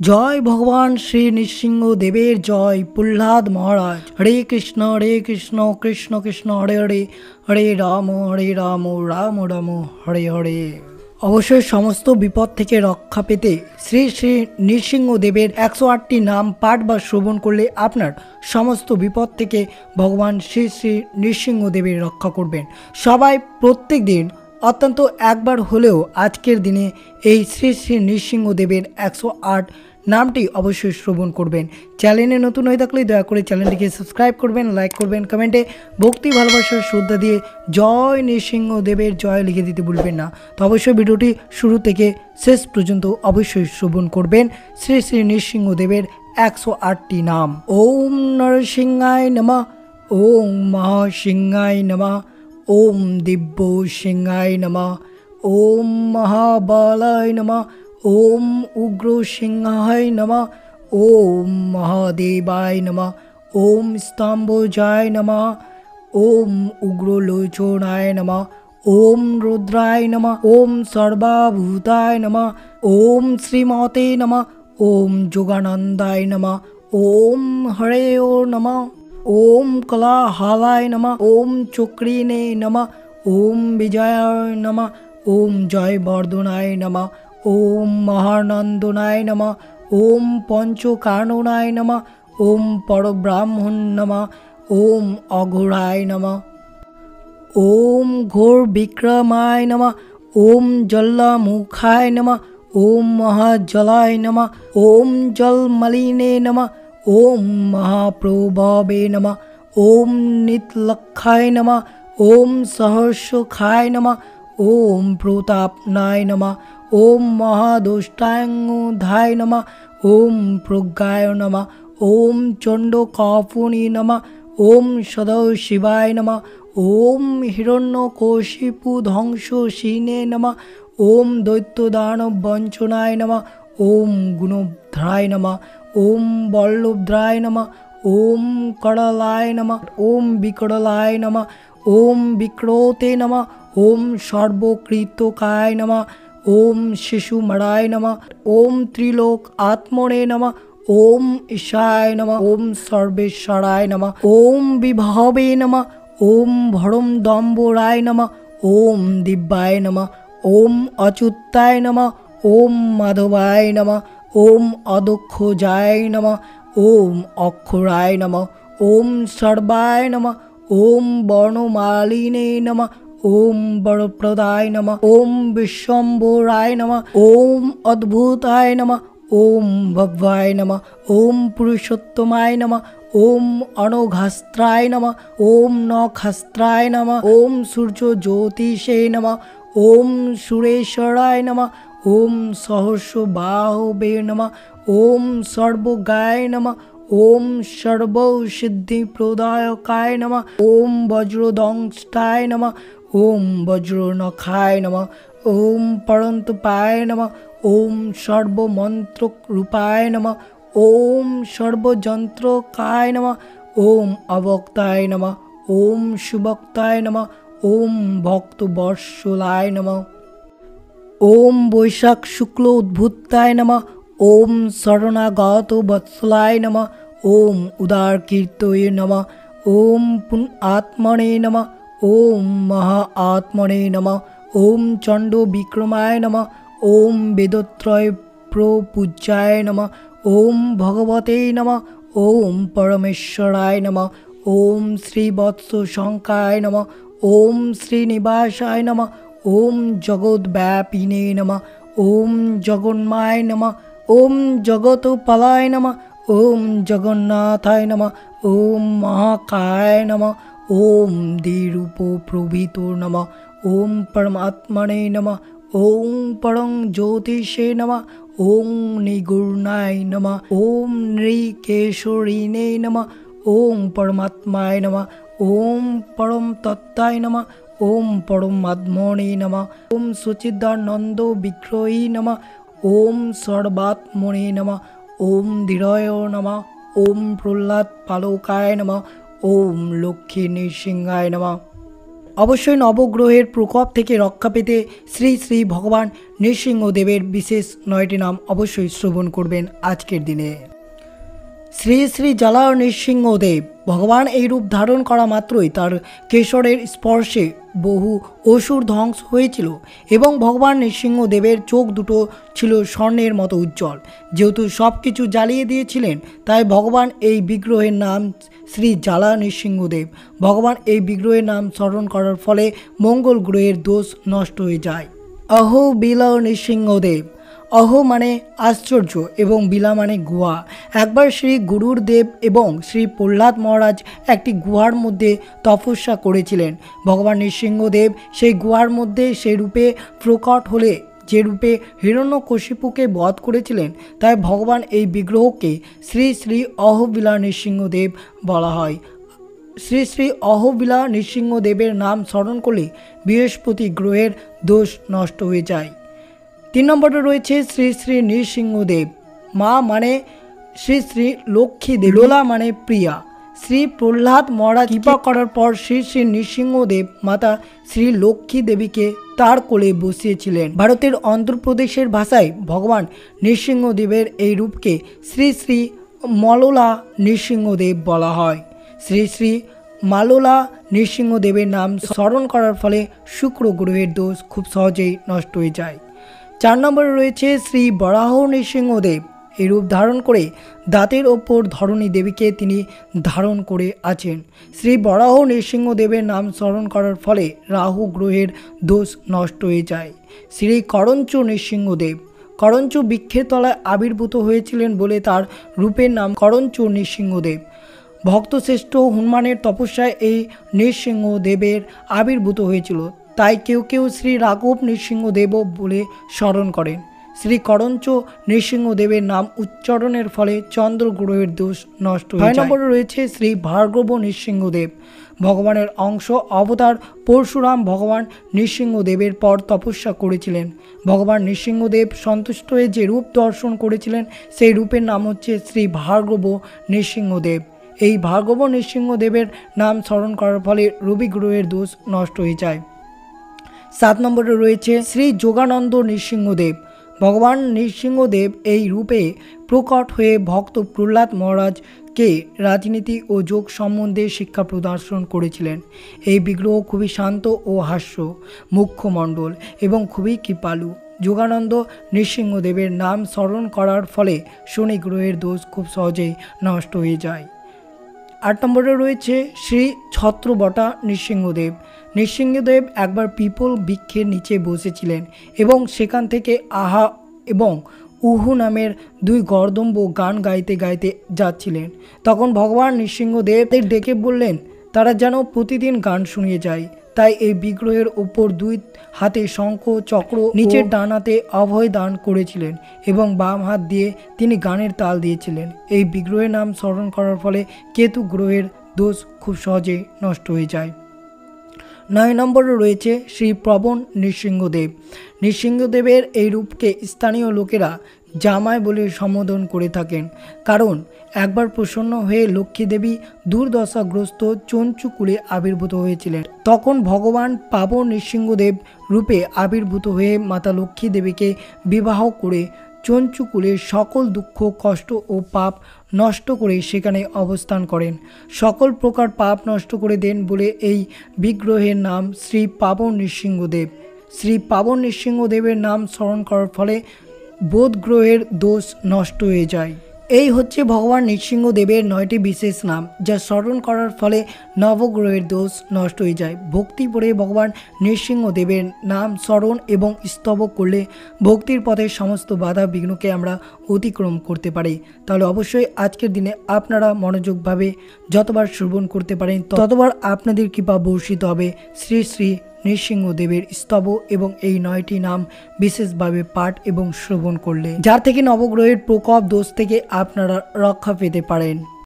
জয় ভগবান শ্রী নৃসিংহ দেবের জয়। প্রহ্লাদ মহারাজ। হরে কৃষ্ণ কৃষ্ণ কৃষ্ণ হরে হরে, হরে রাম রাম রাম হরে হরে। অবশ্যই সমস্ত বিপদ থেকে রক্ষা পেতে শ্রী শ্রী নৃসিংহ দেবের 108টি নাম পাঠ বা শ্রবণ করলে আপনার সমস্ত বিপদ থেকে ভগবান শ্রী শ্রী নৃসিংহ দেবের রক্ষা করবেন। সবাই প্রত্যেক দিন অত্যন্ত একবার হলেও আজকের দিনে এই শ্রী শ্রী নৃসিংহ দেবের 108 নামটি অবশ্যই শ্রবণ করবেন। চ্যানেলে নতুন হয়ে থাকলে দয়া করে চ্যানেলটিকে সাবস্ক্রাইব করবেন, লাইক করবেন, কমেন্টে ভক্তি ভালোবাসার শ্রদ্ধা দিয়ে জয় নৃসিংহ দেবের জয় লিখে দিতে ভুলবেন না। তো অবশ্যই ভিডিওটি শুরু থেকে শেষ পর্যন্ত অবশ্যই শ্রবণ করবেন শ্রী শ্রী নৃসিংহ দেবের 108টি নাম। ওম নরসিংহায় নমঃ, ওম মহাসিংহায় নমঃ, ওম দিব্য সিংহায় নমঃ, ওম মহাবলায় নমঃ, ওম উগ্র সিংহায় নমঃ, ওম মহাদেবায় নমঃ, ওম স্তম্ভজায় নমঃ, ওম উগ্রলোচনায় নমঃ, ওম রুদ্রায় নমঃ, ওম সর্বভূতায় নমঃ, ওম শ্রীমতে নমঃ, ওম যোগানন্দায় নমঃ, ওম হরে নমঃ, ওম কলাহালায় নমঃ, ওম চক্রিনে নমঃ, ওম বিজয়ায় নমঃ, ওম জয়বর্ধনায় নমঃ, ওম মহানন্দনায় নমঃ, ওম পঞ্চকাননায় নমঃ, ওম পরব্রাহ্মণ নমঃ, ওম অঘোরায় নমঃ, ওম ঘোর বিক্রমায় নমঃ, ওম জল্লামুখায় নমঃ, ওম মহাজলায় নমঃ, ওম জলমলিনে নমঃ, ওম মহাপ্রভবে নমঃ, ওম নিতলক্ষায় নমঃ, ওম সহস্রখায় নমঃ, ওম প্রতাপনায় নমঃ, ওম মহাদুষ্টাঙ্গধায় নমঃ, ওম প্রজ্ঞায় নমঃ, ওম চণ্ডকফুনি নমঃ, ওম সদাশিবায় নমঃ, ওম হিরণ্যকশিপু ধ্বংসশীনে নমঃ, ওম দৈত্যদানব বঞ্চনায় নমঃ, ওম গুণোদ্ধারায় নমঃ, ওম বল্লভদ্রায় নমঃ, ওম করলায় নমঃ, ওম বিকরলায় নমঃ, ওম বিক্রোতে নমঃ, ওম সর্বকৃতকায় নমঃ, ওম শিশুমরায় নমঃ, ওম ত্রিলোক আত্মনে নমঃ, ওম ঈশায় নমঃ, ওম সর্বেশ্বরায় নমঃ, ওম বিভবে নমঃ, ওম ভরম দম্বরায় নমঃ, ওম দিব্যায় নমঃ, ওম অচ্যুতায় নমঃ, ওম মাধবায় নমঃ, ওম অদক্ষজায় নমঃ, ওম অক্ষরায় নমঃ, ওম সর্বায় নমঃ, ওম বর্ণমালিনে নমঃ, ওম বরপ্রদায় নমঃ, ওম বিশ্বম্ভরায় নমঃ, ওম অদ্ভুতায় নমঃ, ওম ভব্যায় নমঃ, ওম পুরুষোত্তমায় নমঃ, ওম অনঘাস্ত্রায় নমঃ, ওম নখস্ত্রায় নমঃ, ওম সূর্য জ্যোতিষে নমঃ, ওম সুরেশ্বরায় নমঃ, ওম সহস্রবাহবে নমঃ, ওম সর্বগায় নমঃ, ওম সর্বসিদ্ধিপ্রদায়কায় নমঃ, ওম বজ্রদংষ্টায় নমঃ, ওম বজ্রনখায় নমঃ, ওম পরন্তপায় নমঃ, ওম সর্বমন্ত্ররূপায় নমঃ, ওম সর্বযন্ত্রকায় নমঃ, ওম অবক্তায় নমঃ, ওম সুবক্তায় নমঃ, ওম ভক্তবৎসলায় নমঃ, ওম বৈশাখ শুক্ল উদ্ভুতায় নমঃ, ওম শরণাগত বৎসলায় নমঃ, ওম উদার কীর্তয়ে নমঃ, ওম পুণ্যাত্মনে নমঃ, ওম মহা আত্মনে নমঃ, ওম চণ্ড বিক্রমায় নমঃ, ওম বেদত্রয় প্রপূজ্যায় নমঃ, ওম ভগবতে নমঃ, ওম পরমেশ্বরায় নমঃ, ওম শ্রীবৎস শঙ্কায় নমঃ, ওম শ্রীনিবাসায় নমঃ, ওম জগদ্ব্যাপিনে নমঃ, ওম জগন্মায় নমঃ, ওম জগৎপালায় নমঃ, ওম জগন্নাথায় নমঃ, ওম মহাকায় নমঃ, ওম দ্বিরূপ প্রভৃতো নমঃ, ওম পরমাত্মনে নমঃ, ওম পরং জ্যোতিষে নমঃ, ওম নিগুণায় নমঃ, ওম নৃকেশরিণে নমঃ, ওম পরমাত্মায় নমঃ, ওম পরম তত্ত্বায় নমঃ, ওম পরমাত্মনে নমঃ, ওম সচ্চিদানন্দ বিগ্রহে নমঃ, ওম সর্বাত্মনে নমঃ, ওম ধীরায় নমঃ, ওম প্রহ্লাদ পালকায় নমঃ, ওম লক্ষ্মী নৃসিংহায় নমঃ। অবশ্যই নবগ্রহের প্রকোপ থেকে রক্ষা পেতে শ্রী শ্রী ভগবান নৃসিংহদেবের বিশেষ 9টি নাম অবশ্যই শ্রবণ করবেন আজকের দিনে। শ্রী শ্রী জ্বালা নৃসিংহদেব ভগবান এই রূপ ধারণ করা মাত্রই তার কেশরের স্পর্শে বহু অসুর ধ্বংস হয়েছিল এবং ভগবান নৃসিংহদেবের চোখ দুটো ছিল স্বর্ণের মতো উজ্জ্বল। যেহেতু সব কিছু জ্বালিয়ে দিয়েছিলেন, তাই ভগবান এই বিগ্রহের নাম শ্রী জ্বালা নৃসিংহদেব। ভগবান এই বিগ্রহের নাম স্মরণ করার ফলে মঙ্গল গ্রহের দোষ নষ্ট হয়ে যায়। অহো বিলা নৃসিংহদেব। অহ মানে আশ্চর্য এবং বিলা মানে গুহা। একবার শ্রী গুরুর দেব এবং শ্রী প্রহ্লাদ মহারাজ একটি গুহার মধ্যে তপস্যা করেছিলেন। ভগবান নৃসিংহদেব সেই গুহার মধ্যে সেই রূপে প্রকট হলে যে রূপে হিরণ্যকশিপুকে বধ করেছিলেন, তাই ভগবান এই বিগ্রহকে শ্রী শ্রী অহবিলা নৃসিংহদেব বলা হয়। শ্রী শ্রী অহবিলা নৃসিংহদেবের নাম স্মরণ করলে বৃহস্পতি গ্রহের দোষ নষ্ট হয়ে যায়। 3 নম্বরে রয়েছে শ্রী শ্রী নৃসিংহদেব। মা মানে শ্রী শ্রী লক্ষ্মী দেবী, লোলা মানে প্রিয়া। শ্রী প্রহ্লাদ মহারাজ কৃপা করার পর শ্রী শ্রী নৃসিংহদেব মাতা শ্রী লক্ষ্মী দেবীকে তার কোলে বসিয়েছিলেন। ভারতের অন্ধ্রপ্রদেশের ভাষায় ভগবান নৃসিংহদেবের এই রূপকে শ্রী শ্রী মলোলা নৃসিংহদেব বলা হয়। শ্রী শ্রী মালোলা নৃসিংহদেবের নাম স্মরণ করার ফলে শুক্র গ্রহের দোষ খুব সহজেই নষ্ট হয়ে যায়। 4 নম্বরে রয়েছে শ্রী বরাহ নৃসিংহদেব। এই রূপ ধারণ করে দাঁতের ওপর ধরণী দেবীকে তিনি ধারণ করে আছেন। শ্রী বরাহ নৃসিংহদেবের নাম স্মরণ করার ফলে রাহু গ্রহের দোষ নষ্ট হয়ে যায়। শ্রী করঞ্চ নৃসিংহদেব। করঞ্চ বৃক্ষের তলায় আবির্ভূত হয়েছিলেন বলে তার রূপের নাম করঞ্চ নৃসিংহদেব। ভক্তশ্রেষ্ঠ হনুমানের তপস্যায় এই নৃসিংহদেবের আবির্ভূত হয়েছিল, তাই কেউ কেউ শ্রী রাঘব নৃসিংহদেবও বলে স্মরণ করেন। শ্রী করঞ্চ নৃসিংহদেবের নাম উচ্চারণের ফলে চন্দ্র গ্রহের দোষ নষ্ট হয়ে যায়। 6 নম্বরে রয়েছে শ্রী ভার্গব নৃসিংহদেব। ভগবানের অংশ অবতার পরশুরাম ভগবান নৃসিংহদেবের পর তপস্যা করেছিলেন। ভগবান নৃসিংহদেব সন্তুষ্ট হয়ে যে রূপ দর্শন করেছিলেন, সেই রূপের নাম হচ্ছে শ্রী ভার্গব নৃসিংহদেব। এই ভার্গব নৃসিংহদেবের নাম স্মরণ করার ফলে রবি গ্রহের দোষ নষ্ট হয়ে যায়। 7 নম্বরে রয়েছে শ্রী যোগানন্দ নৃসিংহদেব। ভগবান নৃসিংহদেব এই রূপে প্রকট হয়ে ভক্ত প্রহ্লাদ মহারাজকে রাজনীতি ও যোগ সম্বন্ধে শিক্ষা প্রদর্শন করেছিলেন। এই বিগ্রহ খুবই শান্ত ও হাস্য মুখমণ্ডল এবং খুবই কৃপালু। যোগানন্দ নৃসিংহদেবের নাম স্মরণ করার ফলে শনি গ্রহের দোষ খুব সহজেই নষ্ট হয়ে যায়। 8 নম্বরে রয়েছে শ্রী ছত্রবটা নৃসিংহদেব। নৃসিংহদেব একবার পিপল বৃক্ষের নিচে বসেছিলেন এবং সেখান থেকে আহা এবং উহু নামের 2 গর্দম্ব গান গাইতে গাইতে যাচ্ছিলেন। তখন ভগবান নৃসিংহদেবদের ডেকে বললেন তারা যেন প্রতিদিন গান শুনিয়ে যায়। তাই এই বিগ্রহের ওপর 2 হাতে শঙ্খ চক্র, নিচের ডান হাতে অভয় দান করেছিলেন এবং বাম হাত দিয়ে তিনি গানের তাল দিয়েছিলেন। এই বিগ্রহের নাম স্মরণ করার ফলে কেতু গ্রহের দোষ খুব সহজে নষ্ট হয়ে যায়। 9 নম্বরে রয়েছে শ্রী প্রবণ নৃসিংহদেব। নৃসিংহদেবের এই রূপকে স্থানীয় লোকেরা জামাই বলে সম্বোধন করে থাকেন, কারণ একবার প্রসন্ন হয়ে লক্ষ্মী দেবী দুর্দশাগ্রস্ত চঞ্চুকুলে আবির্ভূত হয়েছিলেন। তখন ভগবান পাবন নৃসিংহদেব রূপে আবির্ভূত হয়ে মাতা লক্ষ্মী দেবীকে বিবাহ করে চঞ্চুকুলের সকল দুঃখ কষ্ট ও পাপ নষ্ট করে সেখানে অবস্থান করেন। সকল প্রকার পাপ নষ্ট করে দেন বলে এই বিগ্রহের নাম শ্রী পাবন নৃসিংহদেব। শ্রী পাবন নৃসিংহদেবের নাম স্মরণ করার ফলে বোধ গ্রহের দোষ নষ্ট হয়ে যায়। এই হচ্ছে ভগবান নৃসিংহদেবের 9টি বিশেষ নাম, যা স্মরণ করার ফলে নবগ্রহের দোষ নষ্ট হয়ে যায়। ভক্তি ভরে ভগবান নৃসিংহদেবের নাম স্মরণ এবং স্তব করলে ভক্তির পথে সমস্ত বাধা বিঘ্নকে আমরা অতিক্রম করতে পারি। তাহলে অবশ্যই আজকের দিনে আপনারা মনোযোগভাবে যতবার শ্রবণ করতে পারেন ততবার আপনাদের কৃপা বর্ষিত হবে শ্রী শ্রী নৃসিংহদেবের স্তব এবং এই 9টি নাম বিশেষভাবে পাঠ এবং শ্রবণ করলে, যার থেকে নবগ্রহের প্রকোপ দোষ থেকে আপনারা রক্ষা পেতে পারেন।